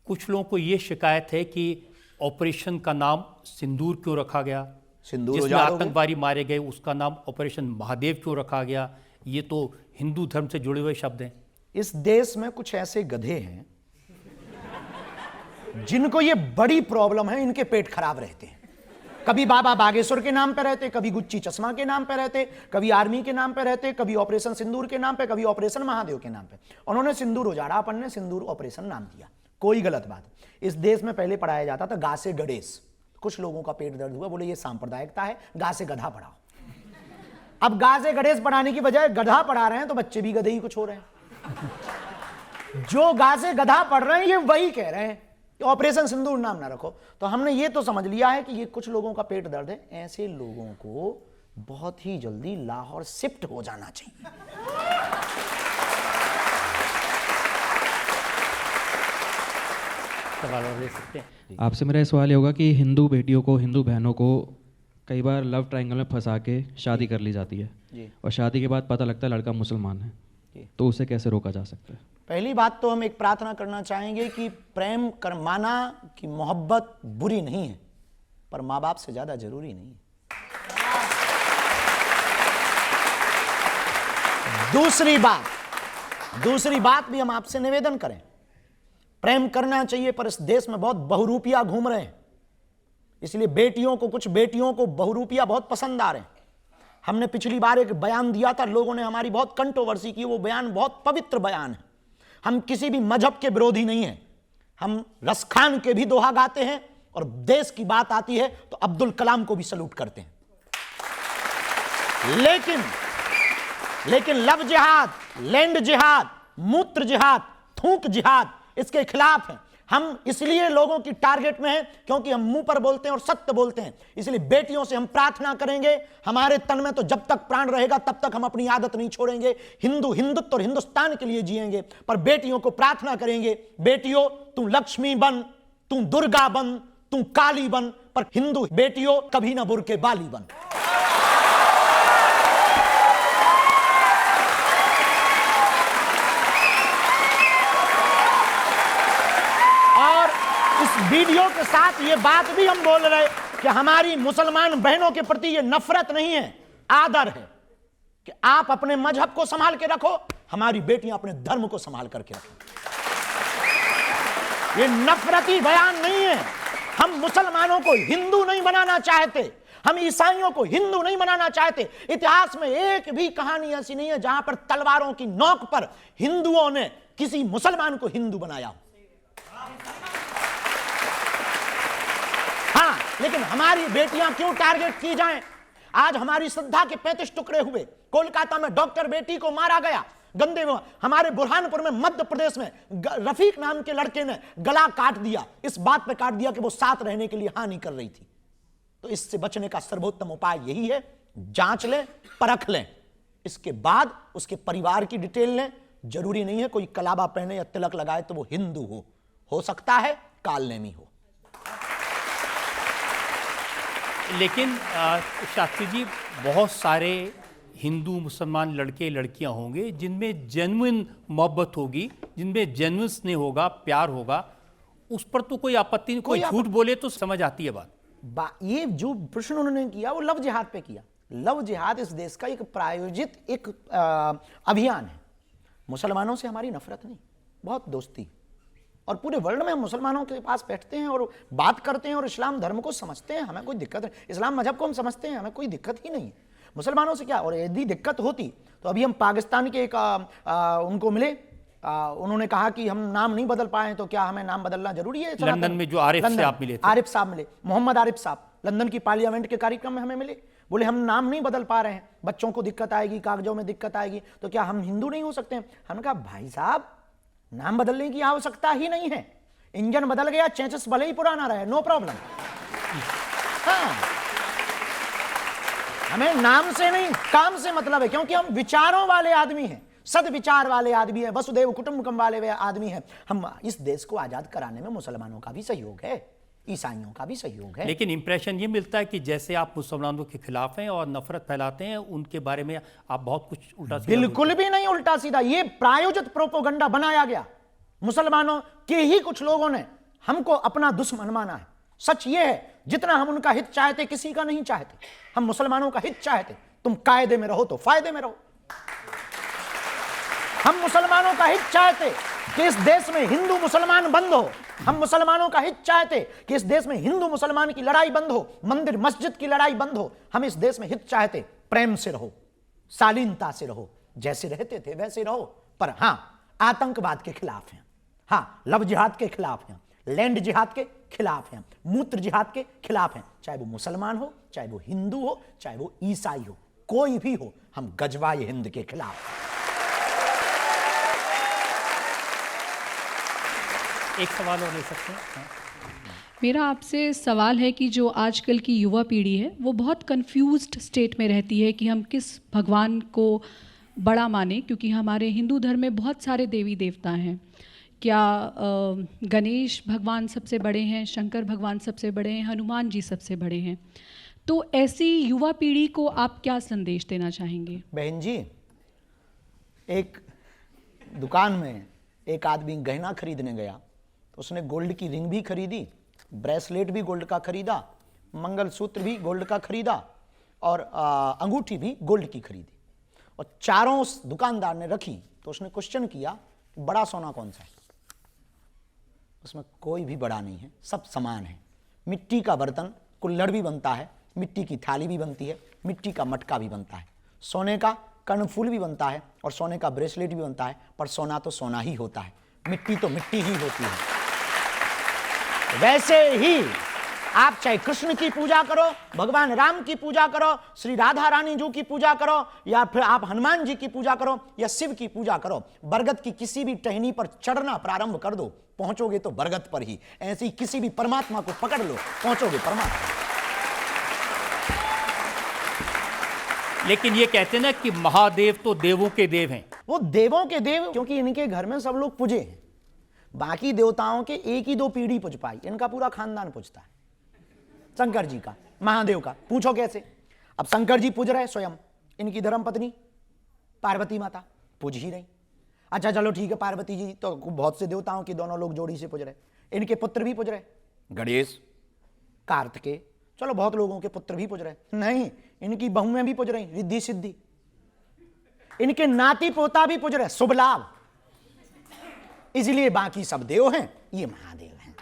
कुछ लोगों को ये शिकायत है कि ऑपरेशन का नाम सिंदूर क्यों रखा गया, जिसमें आतंकवादी मारे गए उसका नाम ऑपरेशन महादेव क्यों रखा गया। ये तो हिंदू धर्म से जुड़े हुए शब्द हैं। इस देश में कुछ ऐसे गधे हैं जिनको ये बड़ी प्रॉब्लम है, इनके पेट खराब रहते हैं। कभी बाबा बागेश्वर के नाम पे रहते, कभी गुच्ची चश्मा के नाम पे रहते, कभी आर्मी के नाम पे रहते, कभी ऑपरेशन सिंदूर के नाम पे, कभी ऑपरेशन महादेव के नाम पे। उन्होंने सिंदूर उजाड़ा, अपन ने सिंदूर ऑपरेशन नाम दिया। कोई गलत बात। इस देश में पहले पढ़ाया जाता था गा से गणेश। कुछ लोगों का पेट दर्द हुआ, बोले ये सांप्रदायिकता है, गा से गधा पढ़ाओ। अब गा से गणेश पढ़ाने की बजाय गधा पढ़ा रहे हैं, तो बच्चे भी गधे ही कुछ हो रहे हैं। जो गा से गधा पढ़ रहे हैं ये वही कह रहे हैं ऑपरेशन सिंदूर नाम ना रखो। तो हमने ये तो समझ लिया है कि ये कुछ लोगों का पेट दर्द है। ऐसे लोगों को बहुत ही जल्दी लाहौर शिफ्ट हो जाना चाहिए। सवाल और ले सकते हैं। आपसे मेरा सवाल ये होगा कि हिंदू बेटियों को, हिंदू बहनों को कई बार लव ट्रायंगल में फंसा के शादी कर ली जाती है जी। और शादी के बाद पता लगता है लड़का मुसलमान है, तो उसे कैसे रोका जा सकता है? पहली बात तो हम एक प्रार्थना करना चाहेंगे कि प्रेम कर माना कि मोहब्बत बुरी नहीं है, पर माँ बाप से ज्यादा जरूरी नहीं है। दूसरी बात भी हम आपसे निवेदन करें, प्रेम करना चाहिए, पर इस देश में बहुत बहुरूपिया घूम रहे हैं, इसलिए कुछ बेटियों को बहुरूपिया बहुत पसंद आ रहे हैं। हमने पिछली बार एक बयान दिया था, लोगों ने हमारी बहुत कंट्रोवर्सी की। वो बयान बहुत पवित्र बयान है। हम किसी भी मजहब के विरोधी नहीं हैं, हम रसखान के भी दोहा गाते हैं, और देश की बात आती है तो अब्दुल कलाम को भी सलूट करते हैं। लेकिन लव जिहाद, लैंड जिहाद, मूत्र जिहाद, थूक जिहाद, इसके खिलाफ हैं। हम इसलिए लोगों की टारगेट में हैं क्योंकि हम मुंह पर बोलते हैं और सत्य बोलते हैं। इसलिए बेटियों से हम प्रार्थना करेंगे, हमारे तन में तो जब तक प्राण रहेगा तब तक हम अपनी आदत नहीं छोड़ेंगे। हिंदुत्व और हिंदुस्तान के लिए जिएंगे, पर बेटियों को प्रार्थना करेंगे, बेटियों तू लक्ष्मी बन, तू दुर्गा बन, तू काली बन, पर हिंदू बेटियों कभी ना बुर्के बाली बन। वीडियो के साथ ये बात भी हम बोल रहे कि हमारी मुसलमान बहनों के प्रति ये नफरत नहीं है, आदर है कि आप अपने मजहब को संभाल के रखो, हमारी बेटियां अपने धर्म को संभाल करके रखें। ये नफरती बयान नहीं है। हम मुसलमानों को हिंदू नहीं बनाना चाहते, हम ईसाइयों को हिंदू नहीं बनाना चाहते। इतिहास में एक भी कहानी ऐसी नहीं है जहां पर तलवारों की नोक पर हिंदुओं ने किसी मुसलमान को हिंदू बनाया। लेकिन हमारी बेटियां क्यों टारगेट की जाएं? आज हमारी श्रद्धा के 35 टुकड़े हुए। कोलकाता में डॉक्टर बेटी को मारा गया गंदे में। हमारे बुरहानपुर में, मध्य प्रदेश में रफीक नाम के लड़के ने गला काट दिया, इस बात पे काट दिया कि वो साथ रहने के लिए हानि कर रही थी। तो इससे बचने का सर्वोत्तम उपाय यही है, जांच लें, परख लें, इसके बाद उसके परिवार की डिटेल लें। जरूरी नहीं है कोई कलाबा पहने या तिलक लगाए तो वो हिंदू हो सकता है कालनेमी हो। लेकिन शास्त्री जी, बहुत सारे हिंदू मुसलमान लड़के लड़कियां होंगे जिनमें जेन्युइन मोहब्बत होगी, जिनमें जेन्युइन स्नेह होगा, प्यार होगा, उस पर तो कोई आपत्ति नहीं। कोई झूठ बोले तो समझ आती है बात। ये जो प्रश्न उन्होंने किया वो लव जिहाद पे किया। लव जिहाद इस देश का एक प्रायोजित एक अभियान है। मुसलमानों से हमारी नफरत नहीं, बहुत दोस्ती, और पूरे वर्ल्ड में हम मुसलमानों के पास बैठते हैं और बात करते हैं और इस्लाम धर्म को समझते हैं, हमें कोई दिक्कत नहीं। इस्लाम मजहब को हम समझते हैं, हमें कोई दिक्कत ही नहीं है मुसलमानों से। क्या, और यदि दिक्कत होती तो अभी हम पाकिस्तान के एक उनको मिले, उन्होंने कहा कि हम नाम नहीं बदल पाए, तो क्या हमें नाम बदलना जरूरी है? लंदन में जो आरिफ साहब मिले थे, आरिफ साहब मिले, मोहम्मद आरिफ साहब, लंदन की पार्लियामेंट के कार्यक्रम में हमें मिले। बोले हम नाम नहीं बदल पा रहे हैं, बच्चों को दिक्कत आएगी, कागजों में दिक्कत आएगी, तो क्या हम हिंदू नहीं हो सकते हैं? हमने कहा भाई साहब, नाम बदलने की आवश्यकता ही नहीं है। इंजन बदल गया, चेसिस भले ही पुराना रहे, नो प्रॉब्लम। हाँ, हमें नाम से नहीं काम से मतलब है, क्योंकि हम विचारों वाले आदमी हैं, सदविचार वाले आदमी हैं, वसुदेव कुटुंबकम वाले आदमी हैं। हम इस देश को आजाद कराने में मुसलमानों का भी सहयोग है, ईसाइयों का भी सहयोग है। लेकिन इंप्रेशन ये मिलता है कि जैसे आप मुसलमानों के खिलाफ हैं और नफरत फैलाते हैं, उनके बारे में आप बहुत कुछ उल्टा सीधा। बिल्कुल भी नहीं उल्टा सीधा, ये प्रायोजित प्रोपोगंडा बनाया गया। मुसलमानों के ही कुछ लोगों ने हमको अपना दुश्मन माना है। सच ये है, जितना हम उनका हित चाहते किसी का नहीं चाहते। हम मुसलमानों का हित चाहते। तुम कायदे में रहो तो फायदे में रहो। हम मुसलमानों का हित चाहते कि इस देश में हिंदू मुसलमान बंद हो। हम मुसलमानों का हित चाहते कि इस देश में हिंदू मुसलमान की लड़ाई बंद हो, मंदिर मस्जिद की लड़ाई बंद हो। हम इस देश में हित चाहते, प्रेम से रहो, शालीनता से रहो, जैसे रहते थे वैसे रहो। पर हां, आतंकवाद के खिलाफ हैं, हां, लव जिहाद के खिलाफ हैं, लैंड जिहाद के खिलाफ हैं, मूत्र जिहाद के खिलाफ हैं। चाहे वो मुसलमान हो, चाहे वो हिंदू हो, चाहे वो ईसाई हो, कोई भी हो, हम गजवाए हिंद के खिलाफ हैं। एक सवाल और ले सकते हैं? हाँ। मेरा आपसे सवाल है कि जो आजकल की युवा पीढ़ी है वो बहुत कंफ्यूज्ड स्टेट में रहती है कि हम किस भगवान को बड़ा माने, क्योंकि हमारे हिंदू धर्म में बहुत सारे देवी देवता हैं। क्या गणेश भगवान सबसे बड़े हैं, शंकर भगवान सबसे बड़े हैं, हनुमान जी सबसे बड़े हैं? तो ऐसी युवा पीढ़ी को आप क्या संदेश देना चाहेंगे? बहन जी, एक दुकान में एक आदमी गहना खरीदने गया तो उसने गोल्ड की रिंग भी खरीदी, ब्रेसलेट भी गोल्ड का खरीदा, मंगलसूत्र भी गोल्ड का खरीदा और अंगूठी भी गोल्ड की खरीदी। और चारों उस दुकानदार ने रखी तो उसने क्वेश्चन किया, बड़ा सोना कौन सा है? उसमें कोई भी बड़ा नहीं है, सब समान है। मिट्टी का बर्तन कुल्हड़ भी बनता है, मिट्टी की थाली भी बनती है, मिट्टी का मटका भी बनता है, सोने का कर्णफूल भी बनता है और सोने का ब्रेसलेट भी बनता है। पर सोना तो सोना ही होता है, मिट्टी तो मिट्टी ही होती है। वैसे ही आप चाहे कृष्ण की पूजा करो, भगवान राम की पूजा करो, श्री राधा रानी जी की पूजा करो, या फिर आप हनुमान जी की पूजा करो या शिव की पूजा करो, बरगद की किसी भी टहनी पर चढ़ना प्रारंभ कर दो, पहुंचोगे तो बरगद पर ही। ऐसे ही किसी भी परमात्मा को पकड़ लो, पहुंचोगे परमात्मा। लेकिन ये कहते हैं ना कि महादेव तो देवों के देव हैं। वो देवों के देव क्योंकि इनके घर में सब लोग पूजे हैं। बाकी देवताओं के एक ही दो पीढ़ी पूज पाई, इनका पूरा खानदान पूजता है। शंकर जी का, महादेव का पूछो कैसे? अब शंकर जी पूज रहे स्वयं, इनकी धर्मपत्नी पार्वती माता पूज ही रही। अच्छा चलो ठीक है, पार्वती जी तो बहुत से देवताओं के दोनों लोग जोड़ी से पूज रहे, इनके पुत्र भी पूज रहे, गणेश, कार्तिकेय, चलो बहुत लोगों के पुत्र भी पूज रहे। नहीं, इनकी बहुएं भी पूज रही, रिद्धि सिद्धि, इनके नाती पोता भी पूज रहे, शुभ लाभ। इसलिए बाकी सब देव हैं, ये महादेव हैं।